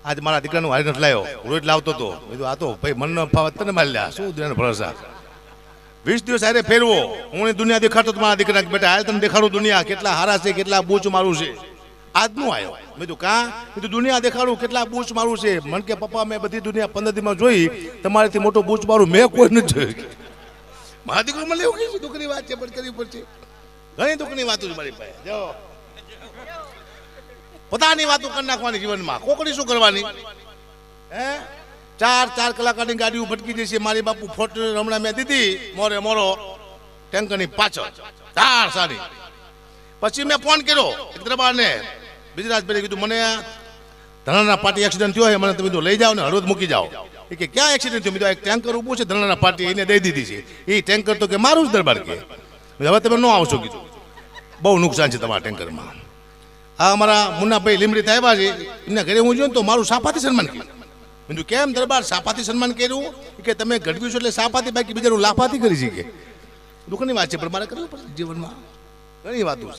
આજ મારા દીકરાનું હારી નથી લાવ્યો, રોજ લાવતો હતો. કીધું આ તો ભાઈ મનનો ફાવત તને મારી લ્યા, શું દુનિયાનો ભરોસા. 20 દિવસ હારે ફેરવો, હું દુનિયા દેખાડતો તો મારા દીકરા બેટા હાલ તને દેખાડું દુનિયા કેટલા હારા છે, કેટલા બૂચ મારું છે. આજ નું આવ્યો. મેં કીધું કાં? કીધું દુનિયા દેખાડું કેટલા બૂચ મારું છે. મન કે પપ્પા મેં બધી દુનિયા 15 દીમાં જોઈ, તમારેથી મોટો બૂચ મારું મેં કોઈ નથી જોયું. મારા દીકરો મને એવું કીધું દુઃખની વાત છે પણ કરવી પડશે. ઘણી દુઃખની વાતો છે મારી પાસે. જો પોતાની વાતો કરી નાખવાની જીવનમાં, કોકડી શું કરવાની હે? 4 કલાકની ગાડીઓ ભટકી જશે. મારી બાપુ ફોટો હમણાં મેં દીધી મોરો ટેન્કરની પાછળ 4 સારી. પછી મેં ફોન કર્યો દરબારને, ગુજરાતભાઈ કીધું મને ધનાના પાટી એક્સિડન્ટ થયો છે, મને તમે તો લઈ જાઓ ને હળવદ મૂકી જાઓ. એ કે ક્યાં એક્સિડન્ટ થયો? મેં એક ટેન્કર ઊભું છે ધનાના પાટી, એને દઈ દીધી છે. એ ટેન્કર તો કે મારું જ દરબાર કે. હવે તમે ન આવશો કીધું, બહુ નુકસાન છે તમારા ટેન્કરમાં. આ અમારા મુન્નાભાઈ લીમડી આવ્યા છે, એમના ઘરે હું જોયું તો મારું સાપાથી સન્માન કર્યું. કીધું કેમ દરબાર સાપાથી સન્માન કર્યું? કે તમે ગઢવી છો એટલે સાપાથી, બાકી બીજાનું લાફાથી કરી છે કે. દુઃખની વાત છે પણ મારે કરવું પડે જીવનમાં ઘણી વાતો.